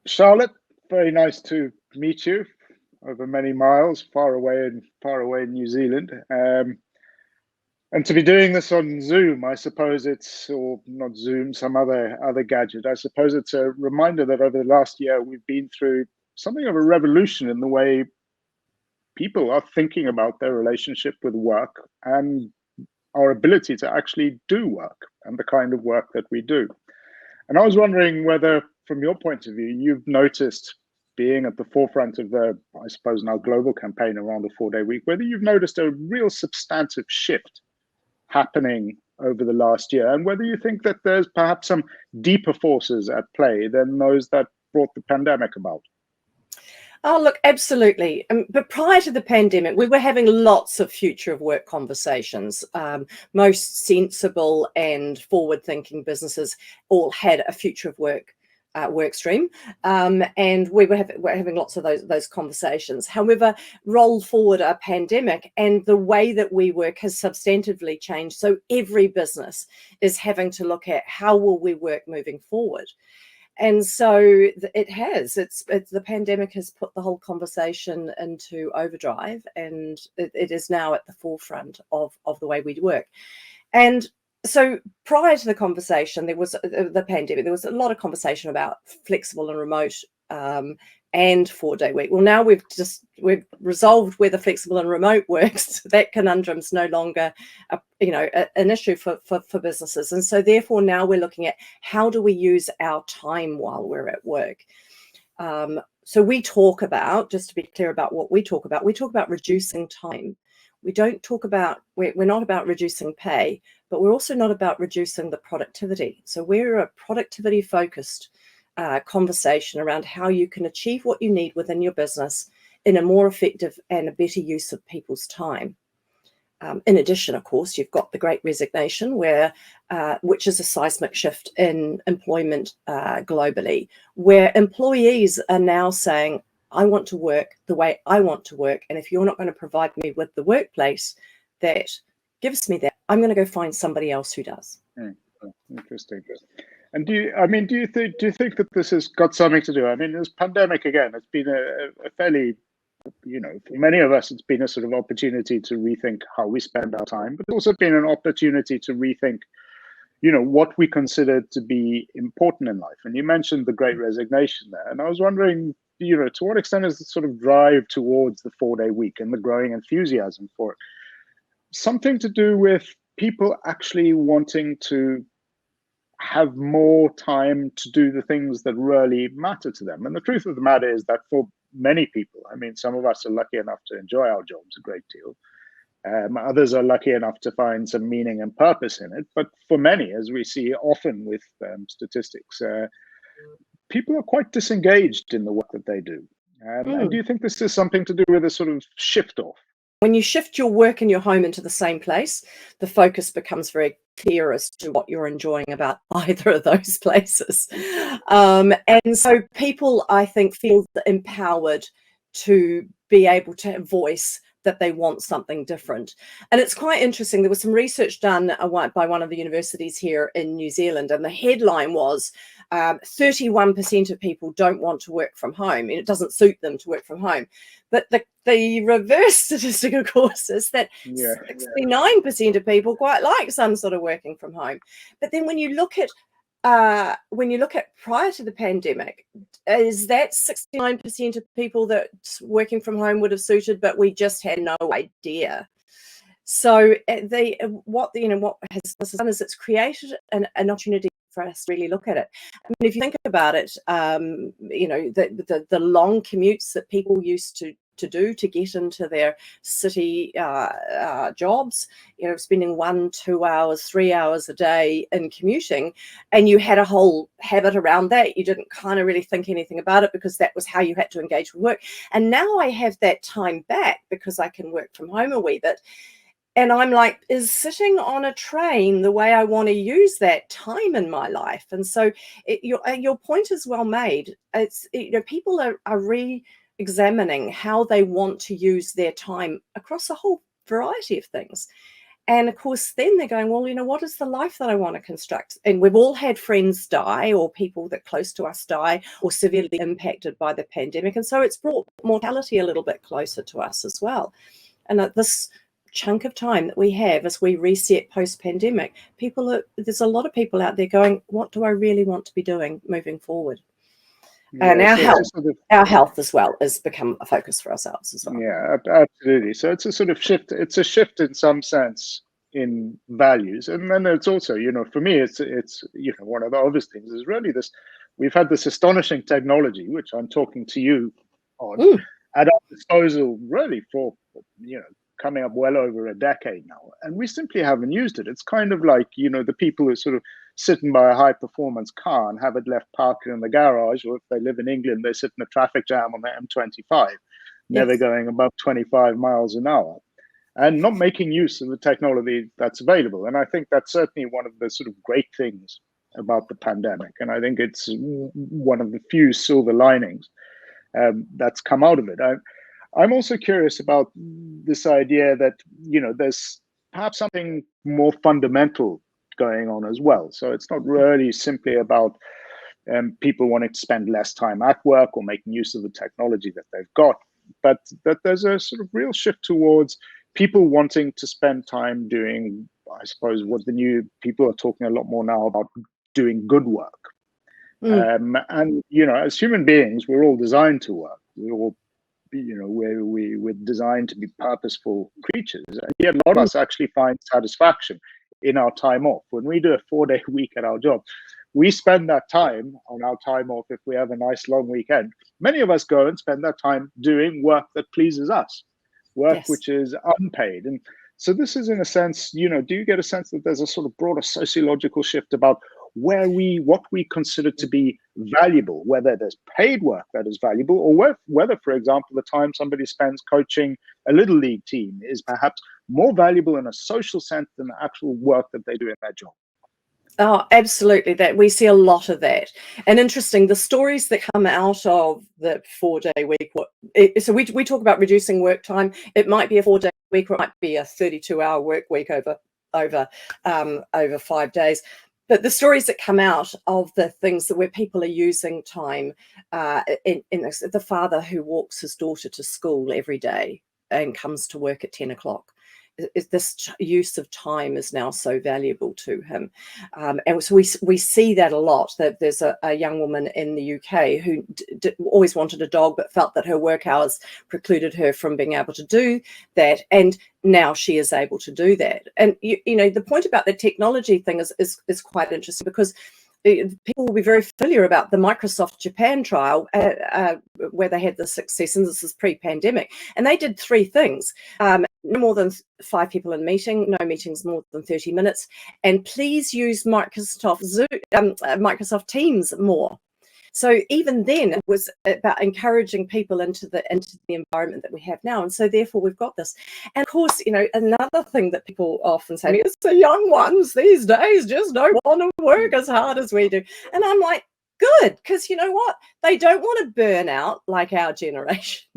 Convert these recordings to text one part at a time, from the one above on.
Charlotte, very nice to meet you over many miles, far away in New Zealand. And to be doing this on Zoom, I suppose it's, or not Zoom, some other gadget. I suppose it's a reminder that over the last year we've been through something of a revolution in the way people are thinking about their relationship with work and our ability to actually do work and the kind of work that we do. And I was wondering whether, from your point of view, you've noticed, being at the forefront of the, I suppose, now global campaign around the 4-day week, whether you've noticed a real substantive shift happening over the last year, and whether you think that there's perhaps some deeper forces at play than those that brought the pandemic about. Oh, look, absolutely. But prior to the pandemic, we were having lots of future of work conversations. Most sensible and forward-thinking businesses all had a future of work work stream, and we're having lots of those conversations. However, roll forward a pandemic, and the way that we work has substantively changed. So every business is having to look at how will we work moving forward. And so it has. It's the pandemic has put the whole conversation into overdrive, and it is now at the forefront of the way we work. And so prior to the conversation, there was the pandemic. There was a lot of conversation about flexible and remote and 4-day week. Well, now we've resolved whether flexible and remote works. That conundrum's no longer an issue for businesses. And so therefore now we're looking at how do we use our time while we're at work. So we talk about, just to be clear about what we talk about reducing time. We don't talk about, we're not about reducing pay, but we're also not about reducing the productivity. So we're a productivity focused conversation around how you can achieve what you need within your business in a more effective and a better use of people's time. In addition, of course, you've got the Great Resignation, which is a seismic shift in employment globally, where employees are now saying, I want to work the way I want to work. And if you're not going to provide me with the workplace that gives me that, I'm going to go find somebody else who does. Interesting. And do you think that this has got something to do? I mean, this pandemic, again, it's been a fairly, for many of us, it's been a sort of opportunity to rethink how we spend our time, but it's also been an opportunity to rethink, what we consider to be important in life. And you mentioned the Great Resignation there. And I was wondering, to what extent is the sort of drive towards the 4-day week and the growing enthusiasm for it something to do with people actually wanting to have more time to do the things that really matter to them? And the truth of the matter is that for many people, I mean, some of us are lucky enough to enjoy our jobs a great deal. Others are lucky enough to find some meaning and purpose in it. But for many, as we see often with statistics, people are quite disengaged in the work that they do. And do you think this is something to do with a sort of shift off? When you shift your work and your home into the same place, the focus becomes very clear as to what you're enjoying about either of those places. And so people, I think, feel empowered to be able to voice that they want something different. And it's quite interesting. There was some research done by one of the universities here in New Zealand, and the headline was 31% of people don't want to work from home, and it doesn't suit them to work from home. But the reverse statistic, of course, is that 69% of people quite like some sort of working from home. But then when you look at prior to the pandemic, is that 69% of people that working from home would have suited, but we just had no idea. So what has done is it's created an opportunity for us to really look at it. I mean, if you think about it, the long commutes that people used to do to get into their city jobs, spending 1, 2 hours, 3 hours a day in commuting, and you had a whole habit around that. You didn't kind of really think anything about it because that was how you had to engage with work. And now I have that time back because I can work from home a wee bit. And I'm like, is sitting on a train the way I want to use that time in my life? And so your point is well made. It's, people are re-examining how they want to use their time across a whole variety of things. And of course, then they're going, well, what is the life that I want to construct? And we've all had friends die, or people that close to us die, or severely impacted by the pandemic. And so it's brought mortality a little bit closer to us as well. And at this chunk of time that we have as we reset post-pandemic, there's a lot of people out there going, what do I really want to be doing moving forward? And our health as well has become a focus for ourselves as well. Yeah, absolutely. So it's a sort of shift. It's a shift in some sense in values, and then it's also, for me, it's one of the obvious things is really this. We've had this astonishing technology, which I'm talking to you on, at our disposal, really for coming up well over a decade now, and we simply haven't used it. It's kind of like the people who sort of sitting by a high performance car and have it left parked in the garage, or if they live in England, they sit in a traffic jam on the M25, never going above 25 miles an hour, and not making use of the technology that's available. And I think that's certainly one of the sort of great things about the pandemic. And I think it's one of the few silver linings that's come out of it. I'm also curious about this idea that, there's perhaps something more fundamental going on as well. So it's not really simply about people wanting to spend less time at work or making use of the technology that they've got, but that there's a sort of real shift towards people wanting to spend time doing, I suppose, what the new people are talking a lot more now about, doing good work. And, as human beings, we're all designed to work. We're all, we're designed to be purposeful creatures. And yet a lot of us actually find satisfaction in our time off. When we do a 4-day week at our job, we spend that time on our time off. If we have a nice long weekend, many of us go and spend that time doing work that pleases us, work which is unpaid. And so this is, in a sense, do you get a sense that there's a sort of broader sociological shift about what we consider to be valuable, whether there's paid work that is valuable, or whether, for example, the time somebody spends coaching a little league team is perhaps more valuable in a social sense than the actual work that they do in their job. Oh, absolutely. That we see a lot of that. And interesting, the stories that come out of the 4-day week. So we talk about reducing work time. It might be a 4-day week, or it might be a 32-hour work week over 5 days. But the stories that come out of the things where people are using time, the father who walks his daughter to school every day and comes to work at 10 o'clock. This use of time is now so valuable to him. And so we see that a lot, that there's a young woman in the UK who always wanted a dog, but felt that her work hours precluded her from being able to do that. And now she is able to do that. And, the point about the technology thing is quite interesting, because people will be very familiar about the Microsoft Japan trial where they had the success, and this is pre-pandemic, and they did 3 things. No more than 5 people in meeting, no meetings more than 30 minutes, and please use Microsoft Teams more. So even then, it was about encouraging people into the environment that we have now. And so therefore we've got this. And of course, another thing that people often say is the young ones these days just don't want to work as hard as we do. And I'm like, good, because you know what? They don't want to burn out like our generation.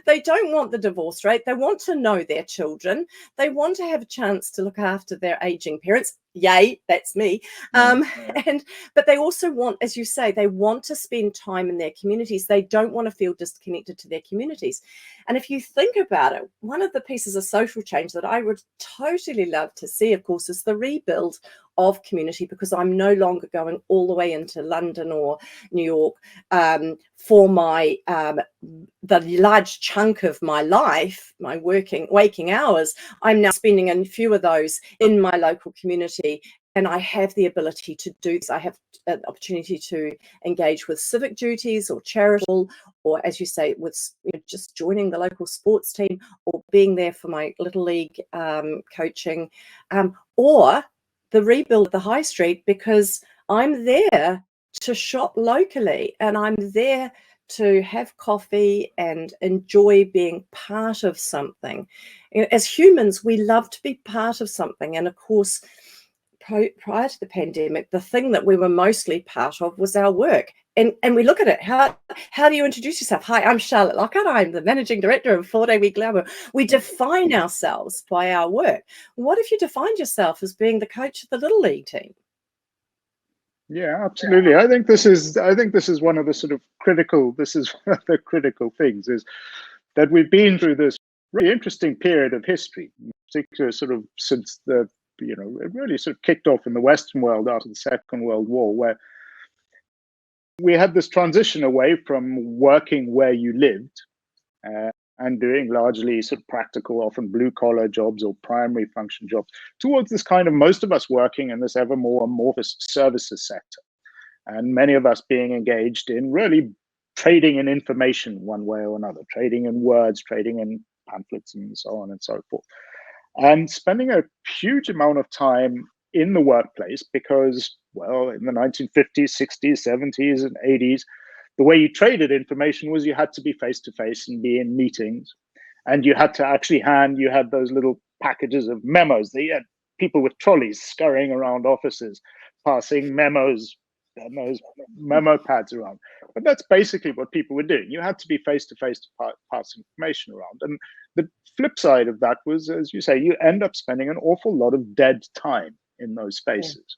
They don't want the divorce rate. They want to know their children. They want to have a chance to look after their aging parents. Yay, that's me. But they also want, as you say, they want to spend time in their communities. They don't want to feel disconnected to their communities. And if you think about it, one of the pieces of social change that I would totally love to see, of course, is the rebuild of community, because I'm no longer going all the way into London or New York for my the large chunk of my life, my waking hours. I'm now spending a few of those in my local community, and I have the ability to do this. I have an opportunity to engage with civic duties or charitable, or as you say, with just joining the local sports team, or being there for my little league coaching, or the rebuild of the high street, because I'm there to shop locally, and I'm there to have coffee and enjoy being part of something. As humans, we love to be part of something. And of course, prior to the pandemic, the thing that we were mostly part of was our work. and we look at it. How do you introduce yourself? Hi, I'm Charlotte Lockhart. I'm the managing director of 4 Day Week Glamour. We define ourselves by our work. What if you defined yourself as being the coach of the Little League team? Yeah, absolutely. I think this is one of the sort of critical. This is one of the critical things, is that we've been through this really interesting period of history, in particular, sort of since it really sort of kicked off in the Western world after the Second World War, where we had this transition away from working where you lived and doing largely sort of practical, often blue collar jobs or primary function jobs, towards this kind of most of us working in this ever more amorphous services sector, and many of us being engaged in really trading in information one way or another, trading in words, trading in pamphlets, and so on and so forth, and spending a huge amount of time in the workplace because, well, in the 1950s, 60s, 70s, and 80s, the way you traded information was you had to be face to face and be in meetings, and you had to actually you had those little packages of memos. They had people with trolleys scurrying around offices, passing and those memo pads around. But that's basically what people were doing. You had to be face to face to pass information around. And the flip side of that was, as you say, you end up spending an awful lot of dead time in those spaces.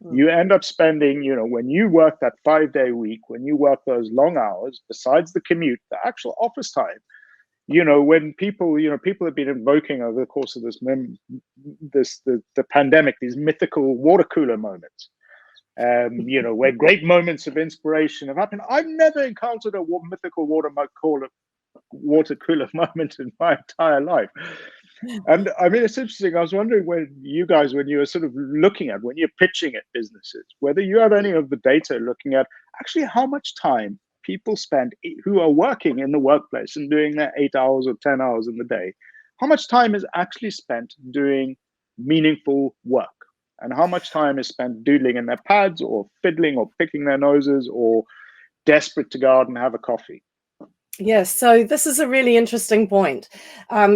Yeah. You end up spending, when you work that 5-day week, when you work those long hours, besides the commute, the actual office time, when people have been invoking over the course of the pandemic, these mythical water cooler moments, where great moments of inspiration have happened. I've never encountered a mythical water cooler moment in my entire life. And I mean, it's interesting. I was wondering when you were sort of when you're pitching at businesses, whether you have any of the data looking at actually how much time people spend who are working in the workplace and doing their 8 hours or 10 hours in the day, how much time is actually spent doing meaningful work, and how much time is spent doodling in their pads or fiddling or picking their noses or desperate to go out and have a coffee. Yes, so this is a really interesting point,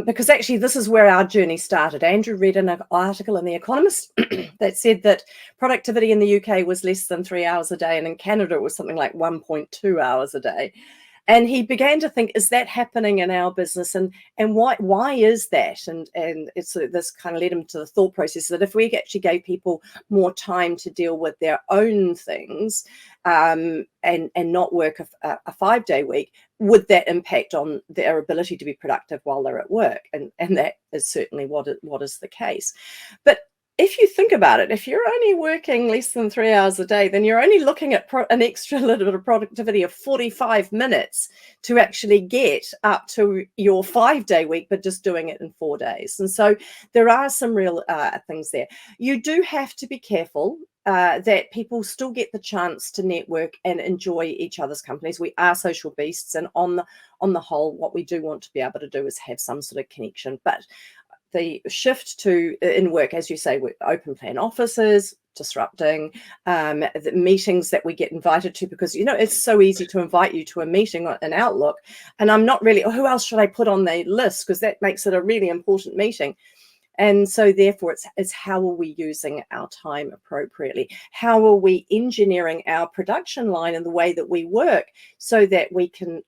because actually this is where our journey started. Andrew read an article in The Economist that said that productivity in the UK was less than 3 hours a day, and in Canada it was something like 1.2 hours a day. And he began to think, is that happening in our business? And why is that? And this kind of led him to the thought process that if we actually gave people more time to deal with their own things, and not work a 5-day week, would that impact on their ability to be productive while they're at work? And that is certainly what is the case. But if you think about it, if you're only working less than 3 hours a day, then you're only looking at an extra little bit of productivity of 45 minutes to actually get up to your 5-day week, but just doing it in 4 days. And so there are some real things there. You do have to be careful that people still get the chance to network and enjoy each other's companies. We are social beasts, and on the whole, what we do want to be able to do is have some sort of connection. But the shift to in work, as you say, with open plan offices, disrupting the meetings that we get invited to, because it's so easy to invite you to a meeting in Outlook, and I'm not really, who else should I put on the list, because that makes it a really important meeting. And so therefore it's how are we using our time appropriately? How are we engineering our production line and the way that we work so that we can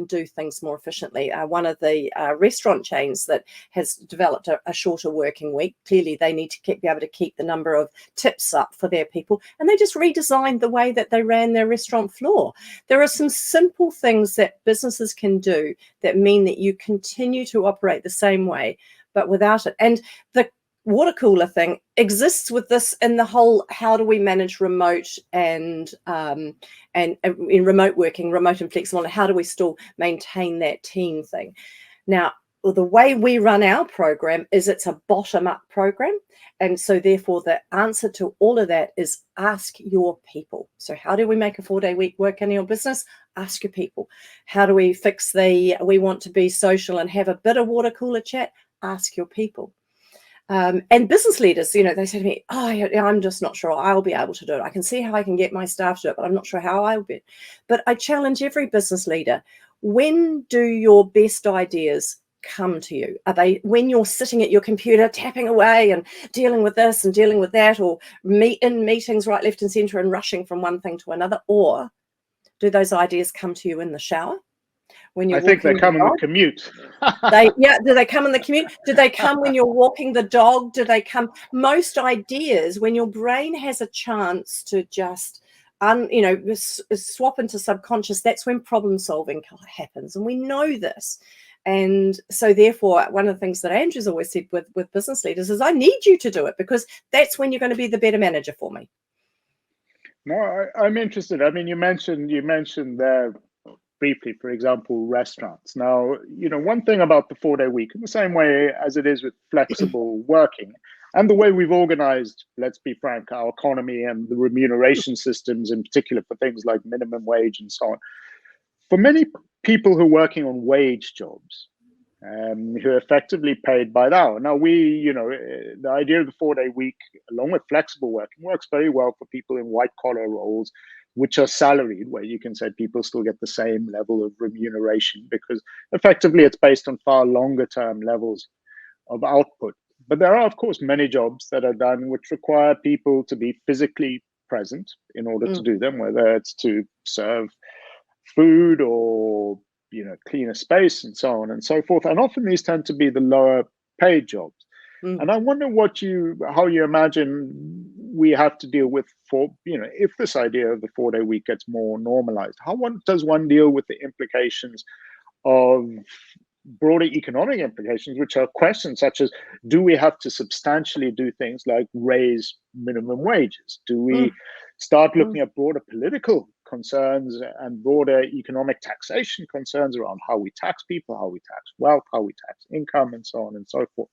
do things more efficiently? One of the restaurant chains that has developed a shorter working week, clearly they need to be able to keep the number of tips up for their people, and they just redesigned the way that they ran their restaurant floor. There are some simple things that businesses can do that mean that you continue to operate the same way, but without it. And the water cooler thing exists with this in the whole, how do we manage remote and in remote working, remote and flexible, and how do we still maintain that team thing? Now, the way we run our program is it's a bottom-up program. And so therefore the answer to all of that is ask your people. So how do we make a 4-day week work in your business? Ask your people. How do we fix we want to be social and have a bit of water cooler chat? Ask your people. And business leaders, they say to me, I'm just not sure I'll be able to do it. I can see how I can get my staff to do it, but I'm not sure how I will be. But I challenge every business leader, when do your best ideas come to you? Are they when you're sitting at your computer tapping away and dealing with this and dealing with that, or in meetings right, left and center and rushing from one thing to another? Or Do those ideas come to you in the shower? When you're I think they walking come the in the dog? commute. Do they come in the commute? Do they come when you're walking the dog? Do they come? Most ideas, when your brain has a chance to just swap into subconscious, that's when problem solving happens, and we know this. And so therefore, one of the things that Andrew's always said with business leaders is, I need you to do it, because that's when you're going to be the better manager for me. No, I'm interested. I mean, you mentioned there briefly, for example, restaurants. Now, one thing about the 4-day week, in the same way as it is with flexible working, and the way we've organized, let's be frank, our economy and the remuneration systems, in particular for things like minimum wage and so on. For many people who are working on wage jobs, who are effectively paid by the hour. Now, the idea of the 4-day week, along with flexible working, works very well for people in white collar roles, which are salaried, where you can say people still get the same level of remuneration, because effectively it's based on far longer term levels of output. But there are, of course, many jobs that are done which require people to be physically present in order to do them, whether it's to serve food or clean a space and so on and so forth. And often these tend to be the lower paid jobs. And I wonder how you imagine we have to deal with if this idea of the 4-day week gets more normalized. How does one deal with the implications of broader economic implications, which are questions such as, do we have to substantially do things like raise minimum wages? Do we start looking at broader political concerns and broader economic taxation concerns around how we tax people, how we tax wealth, how we tax income, and so on and so forth?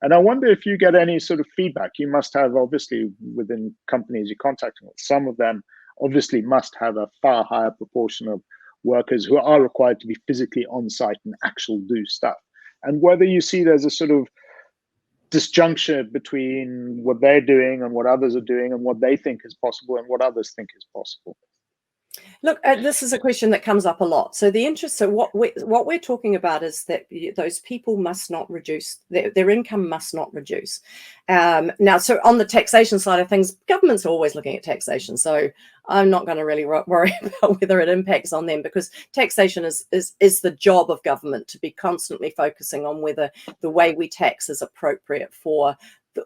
And I wonder if you get any sort of feedback. You must have, obviously, within companies you're contacting with, some of them obviously must have a far higher proportion of workers who are required to be physically on site and actually do stuff. And whether you see there's a sort of disjunction between what they're doing and what others are doing, and what they think is possible and what others think is possible. Look, this is a question that comes up a lot. So what we're talking about is that those people must not reduce, their income must not reduce. Now, so on the taxation side of things, governments are always looking at taxation. So I'm not going to really worry about whether it impacts on them, because taxation is the job of government, to be constantly focusing on whether the way we tax is appropriate for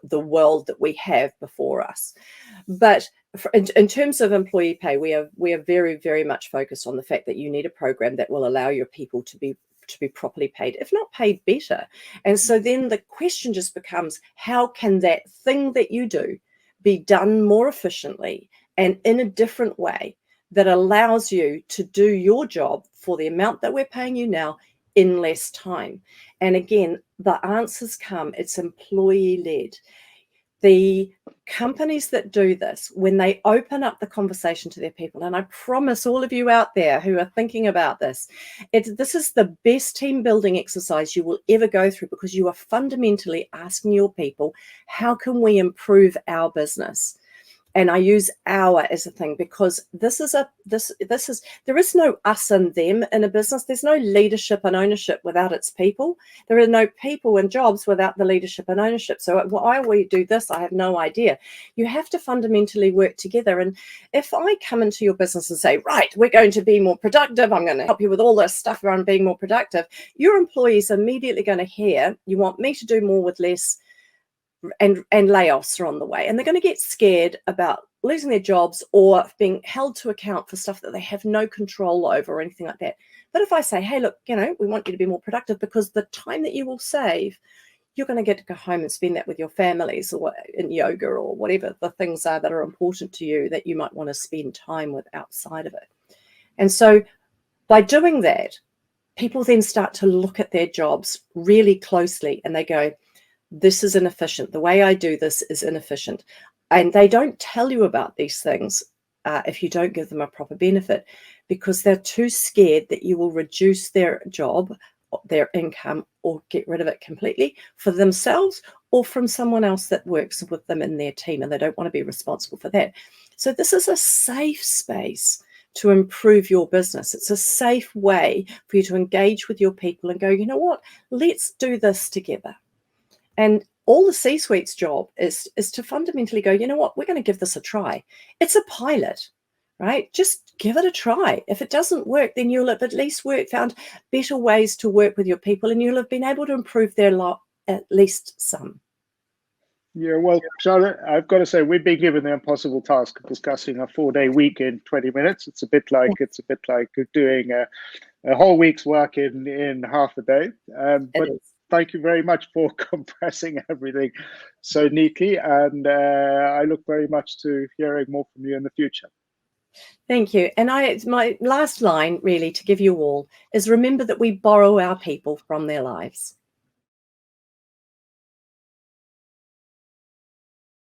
the world that we have before us. But in terms of employee pay, we are very, very much focused on the fact that you need a program that will allow your people to be properly paid, if not paid better. And so then the question just becomes, how can that thing that you do be done more efficiently and in a different way that allows you to do your job for the amount that we're paying you now in less time? And again, the answers come, it's employee-led. The companies that do this, when they open up the conversation to their people, and I promise all of you out there who are thinking about this, this is the best team building exercise you will ever go through, because you are fundamentally asking your people, how can we improve our business? And I use our as a thing, because there is no us and them in a business. There's no leadership and ownership without its people. There are no people and jobs without the leadership and ownership. So why we do this, I have no idea. You have to fundamentally work together. And if I come into your business and say, right, we're going to be more productive, I'm going to help you with all this stuff around being more productive, your employees are immediately going to hear, you want me to do more with less, and layoffs are on the way, and they're going to get scared about losing their jobs or being held to account for stuff that they have no control over or anything like that. But if I say, hey, look, we want you to be more productive, because the time that you will save, you're going to get to go home and spend that with your families or in yoga or whatever the things are that are important to you that you might want to spend time with outside of it. And so by doing that, people then start to look at their jobs really closely, and they go, this is inefficient. The way I do this is inefficient. And they don't tell you about these things if you don't give them a proper benefit, because they're too scared that you will reduce their job, their income, or get rid of it completely for themselves or from someone else that works with them in their team, and they don't want to be responsible for that. So this is a safe space to improve your business. It's a safe way for you to engage with your people and go, you know what, let's do this together. And all the C-suite's job is to fundamentally go, you know what, we're going to give this a try. It's a pilot. right? Just give it a try. If it doesn't work, then you'll have at least found better ways to work with your people, and you'll have been able to improve their lot at least some. Yeah, well, Charlotte, I've got to say we've been given the impossible task of discussing a 4-day week in 20 minutes. It's a bit like doing a whole week's work in half a day. But thank you very much for compressing everything so neatly, and I look very much to hearing more from you in the future. Thank you. And my last line really to give you all is remember that we borrow our people from their lives.